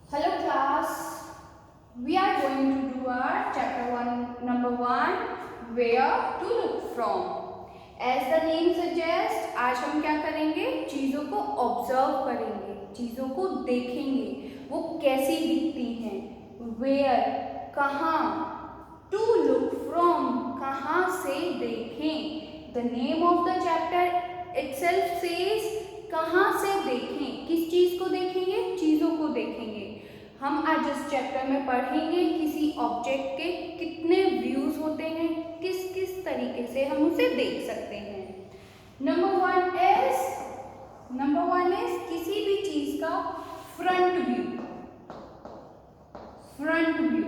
Hello class, we are going to do our chapter 1 number 1 where to look from. As the name suggests, आज हम क्या करेंगे, चीज़ों को ऑब्जर्व करेंगे, चीज़ों को देखेंगे, वो कैसी दिखती हैं, where कहाँ, to look from कहाँ से देखें. The name of the chapter itself says कहाँ से देखें, किस चीज़ को देखेंगे, चीज़ों को देखेंगे. हम आज इस चैप्टर में पढ़ेंगे किसी ऑब्जेक्ट के कितने व्यूज होते हैं, किस किस तरीके से हम उसे देख सकते हैं. नंबर वन इज किसी भी चीज का front view. Front view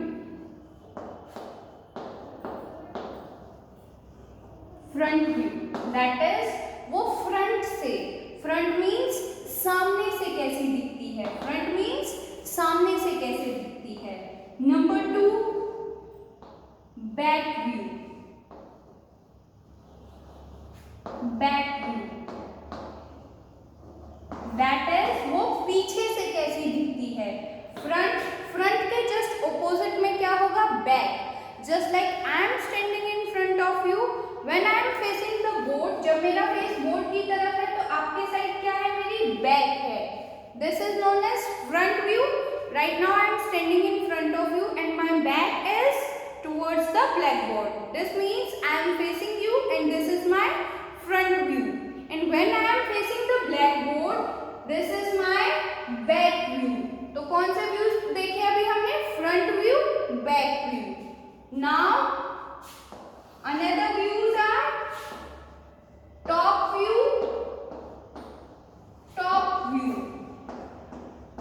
that is वो फ्रंट से. फ्रंट मीन्स सामने से कैसी दिखती है. फ्रंट मीन्स सामने से कैसे दिखती है. Number 2 back view. That is वो पीछे से कैसी दिखती है. फ्रंट के जस्ट ऑपोजिट में क्या होगा, back. Just like I am standing in front of you, when I am facing the board, जब मेरा फेस बोर्ड की तरफ है तो आपके साइड क्या है, मेरी बैक है. This is known as front view. Right now I am standing in front of you and my back is towards the blackboard. This means I am facing you and this is my front view. And when I am facing the blackboard, this is my back view. तो कौन से views देखे अभी हमने, front view, back view. Now another views are top view.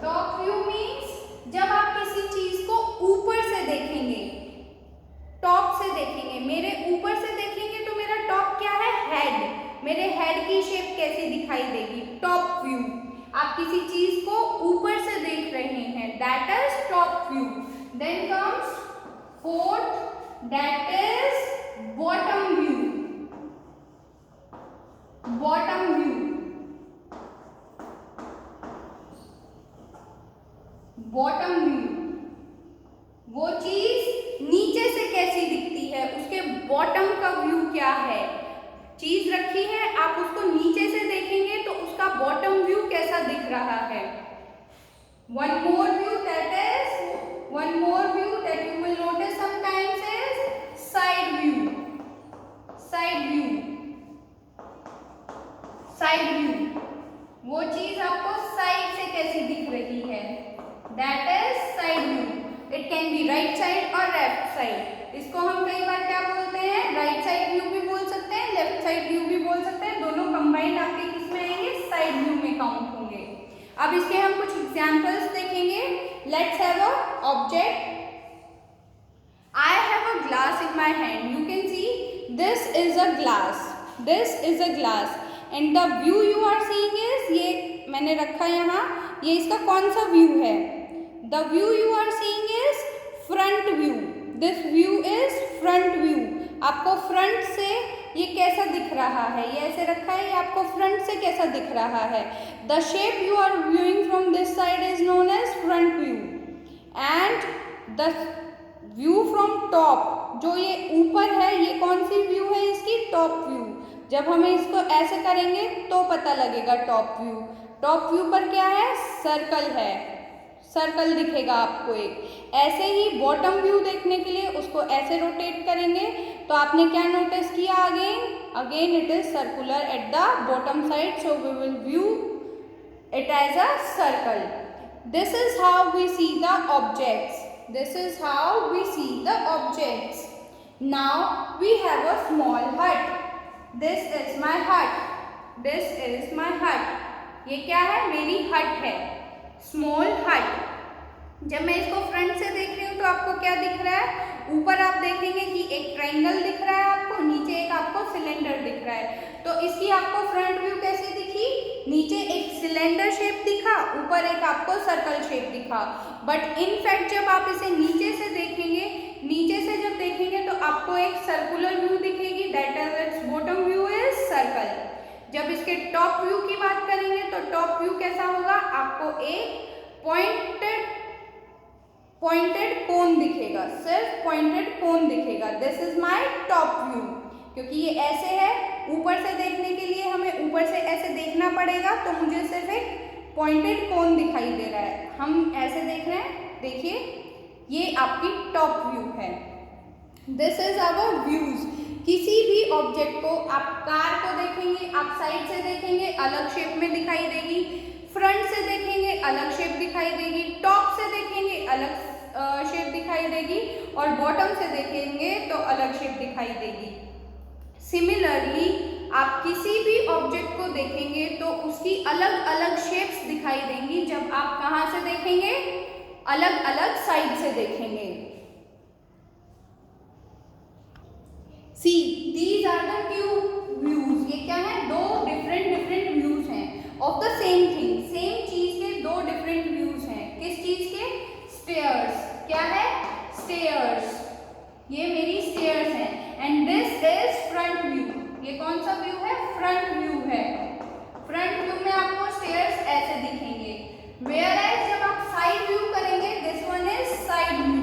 Top view means जब आप किसी चीज को ऊपर से देखेंगे, टॉप से देखेंगे, मेरे ऊपर से देखेंगे तो मेरा टॉप क्या है, हेड. मेरे हेड की शेप कैसी दिखाई देगी, टॉप व्यू. आप किसी चीज को ऊपर से देख रहे हैं, that is top view. Then comes fourth, that is bottom view. Bottom view वो चीज नीचे से कैसी दिखती है, उसके बॉटम का व्यू क्या है. चीज रखी है, आप उसको नीचे से देखेंगे तो उसका बॉटम व्यू कैसा दिख रहा है. One more view that you will notice sometimes is side view. वो चीज आपको साइड से कैसी दिख रही है, that is side view. It can be right side और लेफ्ट साइड. इसको हम कई बार क्या बोलते हैं, राइट साइड व्यू भी बोल सकते हैं, लेफ्ट साइड व्यू भी बोल सकते हैं. दोनों कंबाइंड आपके किस में आएंगे, साइड व्यू में काउंट होंगे. अब इसके हम कुछ एग्जांपल्स देखेंगे. Let's have a object. I have a glass in my hand. You can see this is a glass. And the view you are seeing is, ये मैंने रखा यहाँ, ये इसका कौन सा व्यू है. The view you are seeing is front view. This view is front view. आपको फ्रंट से ये कैसा दिख रहा है, ये ऐसे रखा है, ये आपको फ्रंट से कैसा दिख रहा है. The shape you are viewing from this side is known as front view. And the view from top, जो ये ऊपर है, ये कौन सी व्यू है इसकी, टॉप व्यू. जब हमें इसको ऐसे करेंगे तो पता लगेगा टॉप व्यू. टॉप व्यू पर क्या है, सर्कल है, सर्कल दिखेगा आपको एक. ऐसे ही बॉटम व्यू देखने के लिए उसको ऐसे रोटेट करेंगे तो आपने क्या नोटिस किया, again it is circular at the bottom side, so we will view it as a circle. This is how we see the objects. This is how we see the objects. Now we have a small hut. This is my hut. ये क्या है, मेरी हट है, small hut. जब मैं इसको front से देख रही हूँ तो आपको क्या दिख रहा है, ऊपर आप देखेंगे कि एक ट्रायंगल दिख रहा है आपको, नीचे एक आपको सिलेंडर दिख रहा है. तो इसकी आपको फ्रंट व्यू कैसी दिखी, नीचे एक सिलेंडर शेप दिखा, ऊपर एक आपको सर्कल शेप दिखा. बट इन फैक्ट जब आप इसे नीचे से देखेंगे तो आपको एक सर्कुलर व्यू दिखेगी, that is it's bottom view is circle. जब इसके टॉप व्यू की बात करेंगे तो टॉप व्यू कैसा होगा, आपको एक पॉइंटेड पॉइंटेड कोन दिखेगा, सिर्फ पॉइंटेड कोन दिखेगा। This is my top view, क्योंकि ये ऐसे है, ऊपर से देखने के लिए हमें ऊपर से ऐसे देखना पड़ेगा, तो मुझे सिर्फ एक पॉइंटेड कोन दिखाई दे रहा है। हम ऐसे देख रहे हैं, देखिए ये आपकी टॉप व्यू है। This is our views. किसी भी ऑब्जेक्ट को आप कार को देखेंगे, आप साइड से देखेंगे अलग शेप में दिखाई देगी, फ्रंट से देखेंगे अलग शेप दिखाई देगी, टॉप से देखेंगे अलग शेप दिखाई देगी, और बॉटम से देखेंगे तो अलग शेप दिखाई देगी। सिमिलरली आप किसी भी ऑब्जेक्ट को देखेंगे तो उसकी अलग अलग शेप्स दिखाई देंगी जब आप कहाँ से देखेंगे, अलग अलग साइड से देखेंगे। See these are the two views. ये क्या है, दो डिफरेंट व्यूज हैं of the same thing. Same चीज के दो डिफरेंट व्यूज हैं। किस चीज के? स्टेयर्स। क्या है? स्टेयर्स। ये मेरी स्टेयर्स हैं। And this is front view. ये कौन सा व्यू है? फ्रंट व्यू है। फ्रंट व्यू में आपको स्टेयर्स ऐसे दिखेंगे। Whereas जब आप साइड व्यू करेंगे, this one is side view,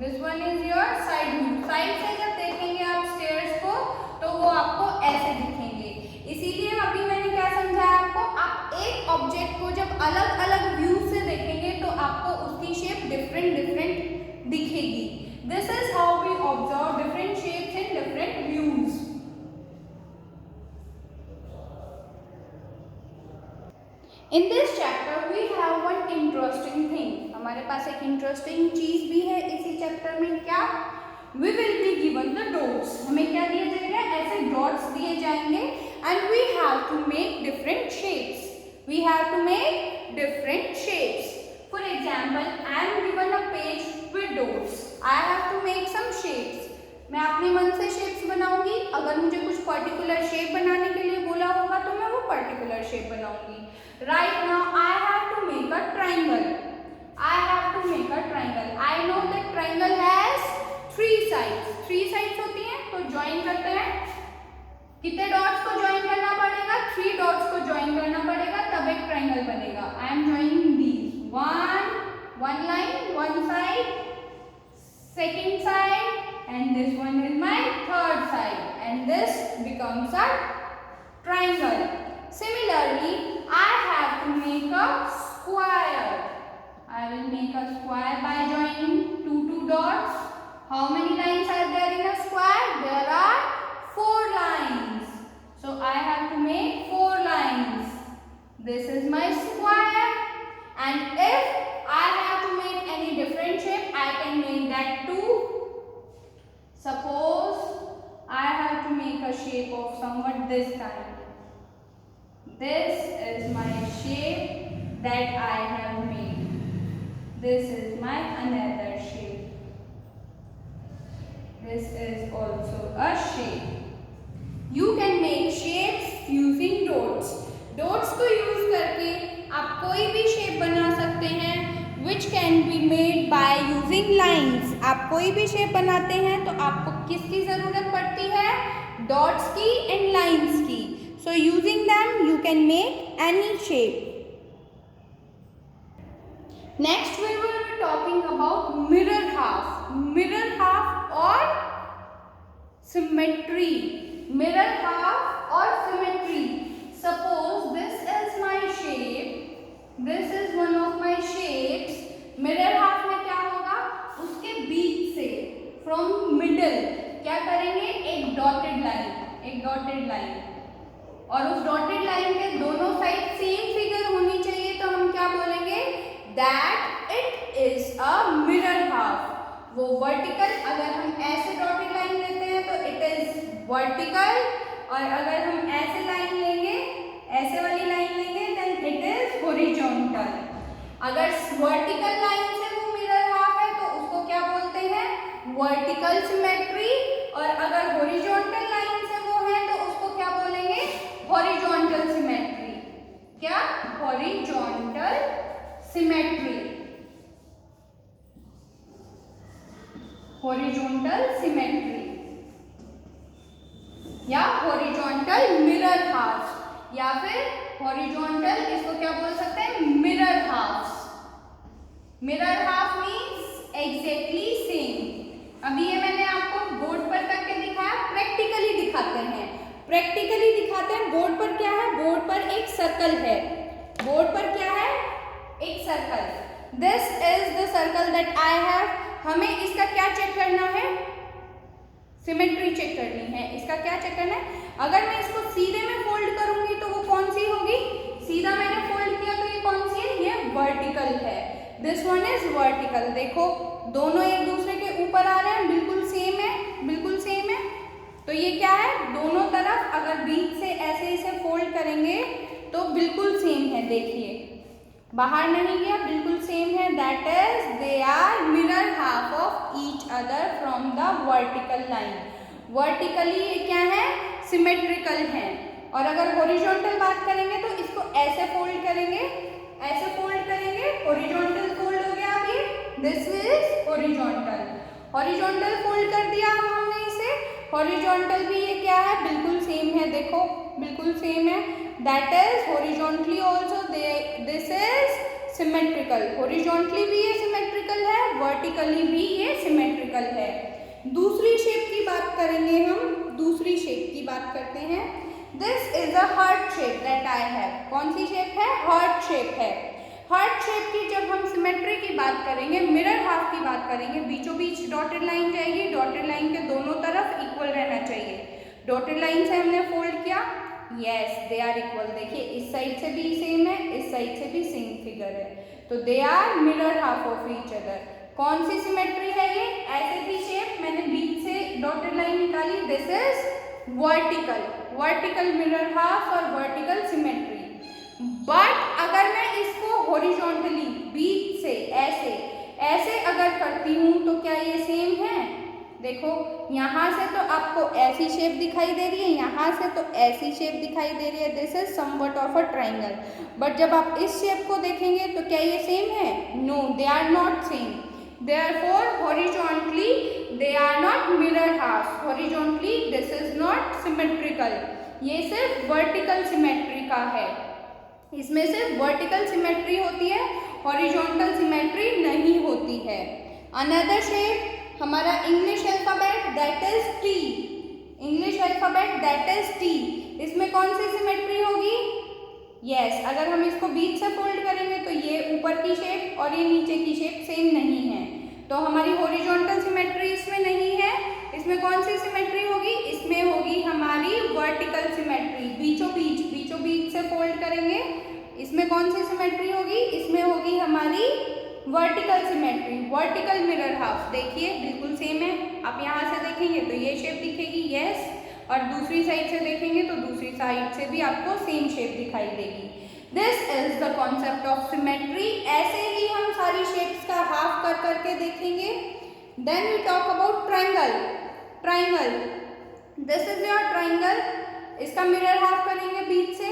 this one is your side view. Side से जब देखेंगे आप स्टेयर्स को तो वो आपको ऐसे दिखेंगे। इसीलिए अभी मैंने क्या समझाया आपको, आप एक ऑब्जेक्ट को जब अलग अलग व्यू से देखेंगे तो आपको उसकी शेप डिफरेंट दिखेगी। This is how we observe different shapes in different views. In this chapter we have one interesting thing. हमारे पास एक इंटरेस्टिंग चीज भी है इसी चैप्टर में। क्या? We will be given the dots. हमें क्या दिया जाएगा? ऐसे डॉट्स दिए जाएंगे and we have to make different shapes. We have to make different shapes. For example, I am given a page with dots. I have to make some shapes. मैं अपने मन से शेप्स बनाऊंगी। अगर मुझे कुछ पर्टिकुलर शेप बनाने के लिए बोला होगा तो मैं वो पर्टिकुलर शेप बनाऊंगी। Right now I have to make a triangle. I have to make a triangle. I know that triangle has three sides. Three sides होती हैं, तो ज्वाइन करते हैं। कितने डॉट्स को ज्वाइन करना पड़ेगा? 3 डॉट्स को ज्वाइन करना पड़ेगा, तब एक ट्राइंगल बनेगा। I am joining these. One line, one side, second side, and this one is my third side, and this becomes a triangle. Similarly, I have to make a square. I will make a square by joining two dots. How many lines are there in a square? There are 4 lines. So I have to make 4 lines. This is my square. And if I have to make any different shape, I can make that too. Suppose I have to make a shape of somewhat this kind. This is my shape that I have made. This is my another shape. This is also a shape. You can make shapes using dots. Dots को use करके आप कोई भी shape बना सकते हैं, which can be made by using lines. आप कोई भी shape बनाते हैं तो आपको किसकी जरूरत पड़ती है? Dots की and lines की. So using them you can make any shape. Next we will be talking about mirror half. Mirror half or symmetry. Mirror half or symmetry. Suppose this is my shape. This is one of my shapes. Mirror half में क्या होगा? उसके बीच से from middle क्या करेंगे? एक dotted line. और उस डॉटेड लाइन के दोनों साइड सेम फिगर होनी चाहिए, तो हम क्या बोलेंगे? That it is a mirror half. वो वर्टिकल, अगर हम ऐसे डॉटेड लाइन लेते हैं तो इट इज वर्टिकल, और अगर हम ऐसे लाइन लेंगे, ऐसे वाली लाइन लेंगे, देन इट इज हॉरिजॉन्टल। अगर वर्टिकल लाइन से वो मिरर हाफ है तो उसको क्या बोलते हैं? Vertical symmetry. और अगर हॉरिजॉन्टल लाइन से वो है तो उसको क्या बोलेंगे? Horizontal symmetry. क्या? Horizontal symmetry. हॉरिजॉन्टल सिमेट्री या हॉरिजॉन्टल मिरर हाफ, या फिर हॉरिजॉन्टल, इसको क्या बोल सकते हैं? Mirror half. Mirror half means exactly same. अभी ये मैंने आपको बोर्ड पर करके दिखाया, प्रैक्टिकली दिखाते हैं। प्रैक्टिकली दिखाते हैं। बोर्ड पर क्या है? बोर्ड पर एक सर्कल है। बोर्ड पर क्या है? एक circle. This is the circle that I have. हमें इसका क्या चेक करना है? सिमेट्री चेक करनी है। इसका क्या चेक करना है? अगर मैं इसको सीधे में फोल्ड करूंगी तो वो कौन सी होगी? सीधा मैंने फोल्ड किया तो ये कौन सी है? ये वर्टिकल है। This one is vertical. देखो दोनों एक दूसरे के ऊपर आ रहे हैं, बिल्कुल सेम है, बिल्कुल सेम है। तो ये क्या है? दोनों तरफ अगर बीच से ऐसे इसे फोल्ड करेंगे तो बिल्कुल सेम है। देखिए बाहर नहीं गया, बिल्कुल सेम है। That is they are mirror half of each other from the vertical line. Vertically ये क्या है? सिमेट्रिकल है। और अगर हॉरिजॉन्टल बात करेंगे तो इसको ऐसे फोल्ड करेंगे, ऐसे फोल्ड करेंगे, हॉरिजॉन्टल फोल्ड हो गया। अब ये this is horizontal. Horizontal fold कर दिया अब हमने इसे। हॉरिजॉन्टल भी ये क्या है? बिल्कुल सेम है। देखो बिल्कुल सेम है। That is horizontally also this is symmetrical. Horizontally भी ये सिमेट्रिकल है, वर्टिकली भी ये सिमेट्रिकल है। दूसरी शेप की बात करेंगे हम। दूसरी शेप की बात करते हैं। This is a heart shape that I have. कौन सी शेप है? हार्ट शेप है। हार्ट शेप की जब हम सिमेट्री की बात करेंगे, मिरर हाफ की बात करेंगे, बीचों बीच डॉटेड लाइन जाएगी। डॉटेड लाइन के दोनों तरफ इक्वल रहना चाहिए। डॉटेड लाइन से हमने फोल्ड किया, यस दे आर इक्वल। देखिए इस साइड से भी सेम है, इस साइड से भी सेम फिगर है, तो they are mirror half of each other. कौन सी सिमेट्री है ये? ऐसे की शेप, मैंने बीच से डॉटेड लाइन निकाली, this is vertical. Vertical mirror half और वर्टिकल सिमेट्री। बट अगर मैं इसको हॉरिजॉन्टली बीच से ऐसे ऐसे अगर करती हूँ तो क्या ये सेम है? देखो यहाँ से तो आपको ऐसी शेप दिखाई दे रही है, यहाँ से तो ऐसी शेप दिखाई दे रही है, this is somewhat of a triangle. But जब आप इस शेप को देखेंगे तो क्या ये सेम है? No, they are not same. Therefore horizontally they are not mirror halves. Horizontally this is not symmetrical. ये सिर्फ वर्टिकल सिमेट्री का है। इसमें सिर्फ वर्टिकल सिमेट्री होती है, हॉरिजॉन्टल सिमेट्री नहीं होती है। अनदर शेप हमारा English alphabet that is T. English alphabet that is T. इसमें कौन सी सिमेट्री होगी? यस, अगर हम इसको बीच से फोल्ड करेंगे तो ये ऊपर की शेप और ये नीचे की शेप सेम नहीं है, तो हमारी हॉरिजॉन्टल सिमेट्री इसमें नहीं है। इसमें कौन सी सिमेट्री होगी? इसमें होगी हमारी वर्टिकल सिमेट्री। बीचों बीच से फोल्ड करेंगे, इसमें कौन सी सिमेट्री होगी? इसमें होगी हमारी vertical symmetry, vertical mirror half. देखिए बिल्कुल सेम है। आप यहाँ से देखेंगे तो ये शेप दिखेगी, यस, और दूसरी साइड से देखेंगे तो दूसरी साइड से भी आपको सेम शेप दिखाई देगी। This is the concept of symmetry. ऐसे ही हम सारी शेप्स का हाफ कर करके देखेंगे। Then we talk about triangle. Triangle, this is your triangle. इसका मिरर हाफ करेंगे बीच से,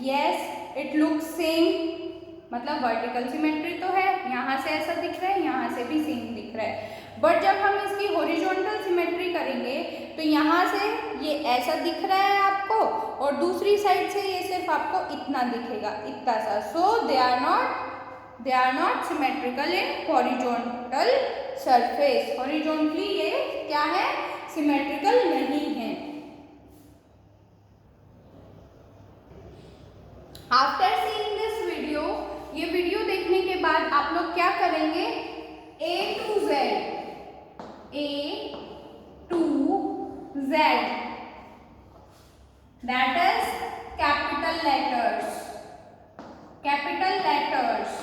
यस इट लुक्स सेम, मतलब वर्टिकल सिमेट्री तो है, यहाँ से ऐसा दिख रहा है, यहाँ से भी सेम दिख रहा है। बट जब हम इसकी हॉरिजॉन्टल सिमेट्री करेंगे तो यहाँ से ये ऐसा दिख रहा है आपको और दूसरी साइड से ये सिर्फ आपको इतना दिखेगा, इतना सा। So they are not symmetrical in horizontal surface. Horizontally ये क्या है? सिमेट्रिकल नहीं है। आफ्टर सीइंग दिस वीडियो, ये वीडियो देखने के बाद आप लोग क्या करेंगे? A to Z, that is capital letters. Capital letters.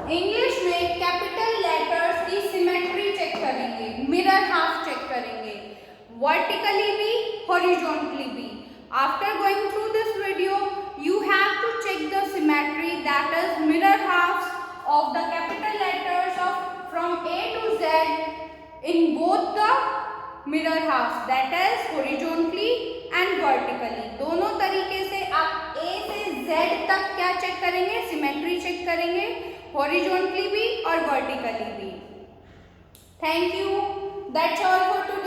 English में कैपिटल लेटर्स की सिमेट्री चेक करेंगे, मिरर हाफ चेक करेंगे, वर्टिकली भी, हॉरिजॉन्टली भी। After going through this video, you have to check the symmetry, that is mirror halves of the capital letters of from A to Z in both the mirror halves, that is horizontally and vertically. दोनों तरीके से आप A से Z तक क्या check करेंगे? Symmetry check करेंगे, horizontally भी और वर्टिकली भी। Thank you. That's all for today.